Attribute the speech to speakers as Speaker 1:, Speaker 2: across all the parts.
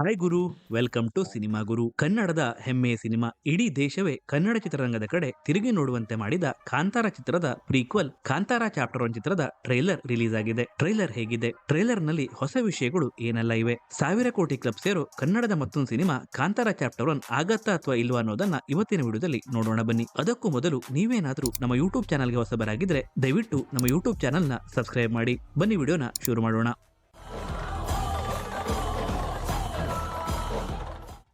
Speaker 1: Hi ಗುರು, welcome to cinema ಗುರು. ಕನ್ನಡದ ಹೆಮ್ಮೆಯ ಸಿನಿಮಾ, ಇಡೀ ದೇಶವೇ ಕನ್ನಡ ಚಿತ್ರರಂಗದ ಕಡೆ ತಿರುಗಿ ನೋಡುವಂತೆ ಮಾಡಿದ ಕಾಂತಾರ ಚಿತ್ರದ ಪ್ರೀಕ್ವಲ್ ಕಾಂತಾರ ಚಾಪ್ಟರ್ 1 ಚಿತ್ರದ ಟ್ರೈಲರ್ ರಿಲೀಸ್ ಆಗಿದೆ. ಟ್ರೈಲರ್ ಹೇಗಿದೆ? ಟ್ರೈಲರ್ ನಲ್ಲಿ ಹೊಸ ವಿಷಯಗಳು ಏನೆಲ್ಲ ಇವೆ? 1,000 ಕೋಟಿ ಕ್ಲಬ್ ಸೇರೋ ಕನ್ನಡದ ಮತ್ತೊಂದು ಸಿನಿಮಾ ಕಾಂತಾರ ಚಾಪ್ಟರ್ 1 ಆಗತ್ತಾ ಅಥವಾ ಇಲ್ವಾ ಅನ್ನೋದನ್ನ ಇವತ್ತಿನ ವಿಡಿಯೋದಲ್ಲಿ ನೋಡೋಣ ಬನ್ನಿ. ಅದಕ್ಕೂ ಮೊದಲು ನೀವೇನಾದ್ರೂ ನಮ್ಮ ಯೂಟ್ಯೂಬ್ ಚಾನಲ್ಗೆ ಹೊಸಬರಾಗಿದ್ರೆ ದಯವಿಟ್ಟು ನಮ್ಮ ಯೂಟ್ಯೂಬ್ ಚಾನಲ್ನ ಸಬ್ಸ್ಕ್ರೈಬ್ ಮಾಡಿ. ಬನ್ನಿ ವಿಡಿಯೋನ ಶುರು ಮಾಡೋಣ.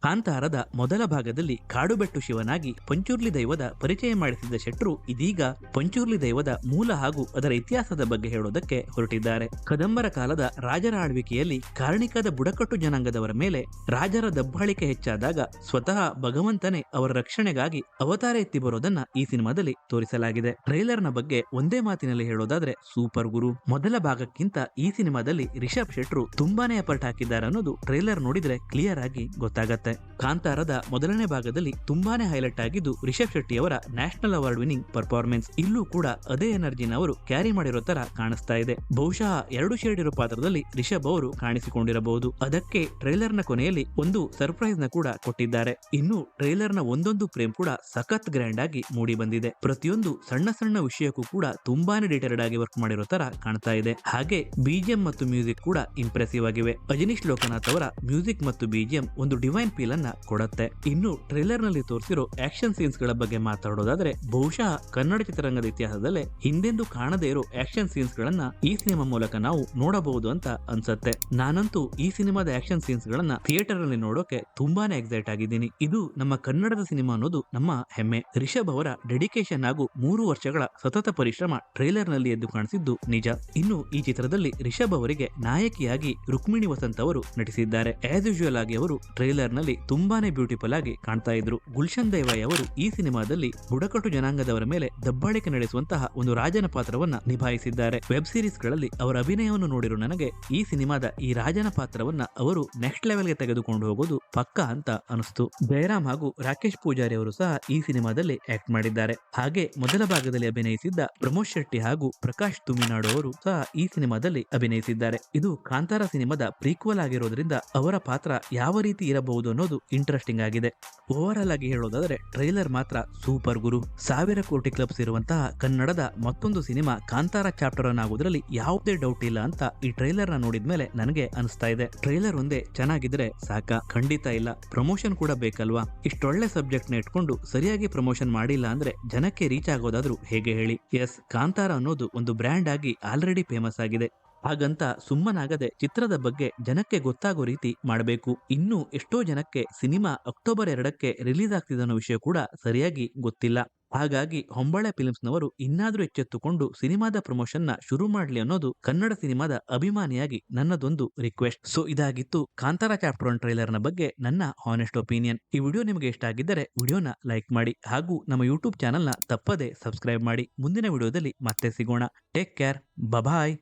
Speaker 1: ಕಾಂತಾರದ ಮೊದಲ ಭಾಗದಲ್ಲಿ ಕಾಡುಬೆಟ್ಟು ಶಿವನಾಗಿ ಪಂಚುರ್ಲಿ ದೈವದ ಪರಿಚಯ ಮಾಡಿಸಿದ್ದ ಶೆಟ್ರು ಇದೀಗ ಪಂಚುರ್ಲಿ ದೈವದ ಮೂಲ ಹಾಗೂ ಅದರ ಇತಿಹಾಸದ ಬಗ್ಗೆ ಹೇಳೋದಕ್ಕೆ ಹೊರಟಿದ್ದಾರೆ. ಕದಂಬರ ಕಾಲದ ರಾಜರ ಆಳ್ವಿಕೆಯಲ್ಲಿ ಕಾರ್ಣಿಕದ ಬುಡಕಟ್ಟು ಜನಾಂಗದವರ ಮೇಲೆ ರಾಜರ ದಬ್ಬಾಳಿಕೆ ಹೆಚ್ಚಾದಾಗ ಸ್ವತಃ ಭಗವಂತನೇ ಅವರ ರಕ್ಷಣೆಗಾಗಿ ಅವತಾರ ಎತ್ತಿ ಬರೋದನ್ನ ಈ ಸಿನಿಮಾದಲ್ಲಿ ತೋರಿಸಲಾಗಿದೆ. ಟ್ರೈಲರ್ನ ಬಗ್ಗೆ ಒಂದೇ ಮಾತಿನಲ್ಲಿ ಹೇಳೋದಾದ್ರೆ ಸೂಪರ್ ಗುರು. ಮೊದಲ ಭಾಗಕ್ಕಿಂತ ಈ ಸಿನಿಮಾದಲ್ಲಿ ರಿಷಬ್ ಶೆಟ್ರು ತುಂಬಾನೇ ಎಫರ್ಟ್ ಹಾಕಿದ್ದಾರೆ ಅನ್ನೋದು ಟ್ರೈಲರ್ ನೋಡಿದ್ರೆ ಕ್ಲಿಯರ್ ಆಗಿ ಗೊತ್ತಾಗತ್ತೆ. ಕಾಂತಾರದ ಮೊದಲನೇ ಭಾಗದಲ್ಲಿ ತುಂಬಾನೇ ಹೈಲೈಟ್ ಆಗಿದ್ದು ರಿಷಬ್ ಶೆಟ್ಟಿ ಅವರ ನ್ಯಾಷನಲ್ ಅವಾರ್ಡ್ ವಿನಿಂಗ್ ಪರ್ಫಾರ್ಮೆನ್ಸ್. ಇಲ್ಲೂ ಕೂಡ ಅದೇ ಎನರ್ಜಿನ ಅವರು ಕ್ಯಾರಿ ಮಾಡಿರೋ ತರ ಕಾಣಿಸ್ತಾ ಇದೆ. ಬಹುಶಃ 2 ಶೇಡ್ ಇರೋ ಪಾತ್ರದಲ್ಲಿ ರಿಷಬ್ ಅವರು ಕಾಣಿಸಿಕೊಂಡಿರಬಹುದು. ಅದಕ್ಕೆ ಟ್ರೈಲರ್ ನ ಕೊನೆಯಲ್ಲಿ ಒಂದು ಸರ್ಪ್ರೈಸ್ ನ ಕೂಡ ಕೊಟ್ಟಿದ್ದಾರೆ. ಇನ್ನು ಟ್ರೈಲರ್ ನ ಒಂದೊಂದು ಫ್ರೇಮ್ ಕೂಡ ಸಖತ್ ಗ್ರ್ಯಾಂಡ್ ಆಗಿ ಮೂಡಿ ಬಂದಿದೆ. ಪ್ರತಿಯೊಂದು ಸಣ್ಣ ಸಣ್ಣ ವಿಷಯಕ್ಕೂ ಕೂಡ ತುಂಬಾನೇ ಡೀಟೇಲ್ಡ್ ಆಗಿ ವರ್ಕ್ ಮಾಡಿರೋ ತರ ಕಾಣ್ತಾ ಇದೆ. ಹಾಗೆ ಬಿಜಿಎಂ ಮತ್ತು ಮ್ಯೂಸಿಕ್ ಕೂಡ ಇಂಪ್ರೆಸಿವ್ ಆಗಿವೆ. ಅಜನೀಶ್ ಲೋಕನಾಥ್ ಅವರ ಮ್ಯೂಸಿಕ್ ಮತ್ತು ಬಿಜಿಎಂ ಒಂದು ಡಿವೈನ್ ಫೀಲ್ ಅನ್ನ ಕೊಡುತ್ತೆ. ಇನ್ನು ಟ್ರೈಲರ್ ನಲ್ಲಿ ತೋರಿಸಿರೋ ಆಕ್ಷನ್ ಸೀನ್ಸ್ ಗಳ ಬಗ್ಗೆ ಮಾತಾಡೋದಾದ್ರೆ ಬಹುಶಃ ಕನ್ನಡ ಚಿತ್ರರಂಗದ ಇತಿಹಾಸದಲ್ಲೇ ಹಿಂದೆಂದೂ ಕಾಣದೇ ಇರೋ ಆಕ್ಷನ್ ಸೀನ್ಸ್ ಗಳನ್ನ ಈ ಸಿನಿಮಾ ಮೂಲಕ ನಾವು ನೋಡಬಹುದು ಅಂತ ಅನ್ಸುತ್ತೆ. ನಾನಂತೂ ಈ ಸಿನಿಮಾದ ಆಕ್ಷನ್ ಸೀನ್ಸ್ ಗಳನ್ನ ಥಿಯೇಟರ್ ನಲ್ಲಿ ನೋಡೋಕೆ ತುಂಬಾನೇ ಎಕ್ಸೈಟ್ ಆಗಿದ್ದೀನಿ. ಇದು ನಮ್ಮ ಕನ್ನಡದ ಸಿನಿಮಾ ಅನ್ನೋದು ನಮ್ಮ ಹೆಮ್ಮೆ. ರಿಷಬ್ ಅವರ ಡೆಡಿಕೇಶನ್ ಹಾಗೂ 3 ವರ್ಷಗಳ ಸತತ ಪರಿಶ್ರಮ ಟ್ರೈಲರ್ ನಲ್ಲಿ ಎದ್ದು ಕಾಣಿಸಿದ್ದು ನಿಜ. ಇನ್ನು ಈ ಚಿತ್ರದಲ್ಲಿ ರಿಷಬ್ ಅವರಿಗೆ ನಾಯಕಿಯಾಗಿ ರುಕ್ಮಿಣಿ ವಸಂತ್ ಅವರು ನಟಿಸಿದ್ದಾರೆ. ಆಸ್ ಯೂಶುವಲ್ ಆಗಿ ಅವರು ಟ್ರೈಲರ್ ನಲ್ಲಿ ತುಂಬಾನೇ ಬ್ಯೂಟಿಫುಲ್ ಆಗಿ ಕಾಣ್ತಾ ಇದ್ರು. ಗುಲ್ಶನ್ ದೇವಾಯ್ ಅವರು ಈ ಸಿನಿಮಾದಲ್ಲಿ ಬುಡಕಟ್ಟು ಜನಾಂಗದವರ ಮೇಲೆ ದಬ್ಬಾಳಿಕೆ ನಡೆಸುವಂತಹ ಒಂದು ರಾಜನ ಪಾತ್ರವನ್ನ ನಿಭಾಯಿಸಿದ್ದಾರೆ. ವೆಬ್ ಸೀರೀಸ್ ಗಳಲ್ಲಿ ಅವರ ಅಭಿನಯವನ್ನು ನೋಡಿರೋ ನನಗೆ ಈ ಸಿನಿಮಾದ ಈ ರಾಜನ ಪಾತ್ರವನ್ನ ಅವರು ನೆಕ್ಸ್ಟ್ ಲೆವೆಲ್ ಗೆ ತೆಗೆದುಕೊಂಡು ಹೋಗೋದು ಪಕ್ಕಾ ಅಂತ ಅನಿಸ್ತು. ಜಯರಾಮ್ ಹಾಗೂ ರಾಕೇಶ್ ಪೂಜಾರಿ ಅವರು ಸಹ ಈ ಸಿನಿಮಾದಲ್ಲಿ ಆಕ್ಟ್ ಮಾಡಿದ್ದಾರೆ. ಹಾಗೆ ಮೊದಲ ಭಾಗದಲ್ಲಿ ಅಭಿನಯಿಸಿದ್ದ ಪ್ರಮೋದ್ ಶೆಟ್ಟಿ ಹಾಗೂ ಪ್ರಕಾಶ್ ತುಮಿನಾಡು ಅವರು ಸಹ ಈ ಸಿನಿಮಾದಲ್ಲಿ ಅಭಿನಯಿಸಿದ್ದಾರೆ. ಇದು ಕಾಂತಾರ ಸಿನಿಮಾದ ಪ್ರೀಕ್ವಲ್ ಆಗಿರೋದ್ರಿಂದ ಅವರ ಪಾತ್ರ ಯಾವ ರೀತಿ ಇರಬಹುದು ಅನ್ನೋದು ಇಂಟ್ರೆಸ್ಟಿಂಗ್ ಆಗಿದೆ. ಓವರ್ ಆಲ್ ಆಗಿ ಹೇಳೋದಾದ್ರೆ ಟ್ರೈಲರ್ ಮಾತ್ರ ಸೂಪರ್ ಗುರು. 1,000 ಕೋಟಿ ಕ್ಲಬ್ಸ್ ಇರುವಂತಹ ಕನ್ನಡದ ಮತ್ತೊಂದು ಸಿನಿಮಾ ಕಾಂತಾರ ಚಾಪ್ಟರ್ 1 ಆಗೋದ್ರಲ್ಲಿ ಯಾವುದೇ ಡೌಟ್ ಇಲ್ಲ ಅಂತ ಈ ಟ್ರೈಲರ್ ನ ನೋಡಿದ್ಮೇಲೆ ನನಗೆ ಅನಿಸ್ತಾ ಇದೆ. ಟ್ರೈಲರ್ ಒಂದೇ ಚೆನ್ನಾಗಿದ್ರೆ ಸಾಕ? ಖಂಡಿತ ಇಲ್ಲ, ಪ್ರಮೋಷನ್ ಕೂಡ ಬೇಕಲ್ವಾ? ಇಷ್ಟೊಳ್ಳೆ ಸಬ್ಜೆಕ್ಟ್ ನ ಇಟ್ಕೊಂಡು ಸರಿಯಾಗಿ ಪ್ರಮೋಷನ್ ಮಾಡಿಲ್ಲ ಅಂದ್ರೆ ಜನಕ್ಕೆ ರೀಚ್ ಆಗೋದಾದ್ರೂ ಹೇಗೆ ಹೇಳಿ? ಎಸ್, ಕಾಂತಾರ ಅನ್ನೋದು ಒಂದು ಬ್ರ್ಯಾಂಡ್ ಆಗಿ ಆಲ್ರೆಡಿ ಫೇಮಸ್ ಆಗಿದೆ. ಹಾಗಂತ ಸುಮ್ಮನಾಗದೆ ಚಿತ್ರದ ಬಗ್ಗೆ ಜನಕ್ಕೆ ಗೊತ್ತಾಗೋ ರೀತಿ ಮಾಡಬೇಕು. ಇನ್ನು ಎಷ್ಟೋ ಜನಕ್ಕೆ ಸಿನಿಮಾ ಅಕ್ಟೋಬರ್ 2ಕ್ಕೆ ರಿಲೀಸ್ ಆಗ್ತಿದೆ ಅನ್ನೋ ವಿಷಯ ಕೂಡ ಸರಿಯಾಗಿ ಗೊತ್ತಿಲ್ಲ. ಹಾಗಾಗಿ ಹೊಂಬಾಳೆ ಫಿಲ್ಮ್ಸ್ ನವರು ಇನ್ನಾದ್ರೂ ಎಚ್ಚೆತ್ತುಕೊಂಡು ಸಿನಿಮಾದ ಪ್ರಮೋಷನ್ ನ ಶುರು ಮಾಡ್ಲಿ ಅನ್ನೋದು ಕನ್ನಡ ಸಿನಿಮಾದ ಅಭಿಮಾನಿಯಾಗಿ ನನ್ನದೊಂದು ರಿಕ್ವೆಸ್ಟ್. ಸೊ ಇದಾಗಿತ್ತು ಕಾಂತಾರ ಚಾಪ್ಟರ್ 1 ಟ್ರೈಲರ್ ನ ಬಗ್ಗೆ ನನ್ನ ಹಾನೆಸ್ಟ್ ಒಪಿನಿಯನ್. ಈ ವಿಡಿಯೋ ನಿಮಗೆ ಇಷ್ಟ ಆಗಿದ್ದರೆ ವಿಡಿಯೋನ ಲೈಕ್ ಮಾಡಿ ಹಾಗೂ ನಮ್ಮ ಯೂಟ್ಯೂಬ್ ಚಾನಲ್ ನ ತಪ್ಪದೆ ಸಬ್ಸ್ಕ್ರೈಬ್ ಮಾಡಿ. ಮುಂದಿನ ವಿಡಿಯೋದಲ್ಲಿ ಮತ್ತೆ ಸಿಗೋಣ. ಟೇಕ್ ಕೇರ್, ಬಾಯ್.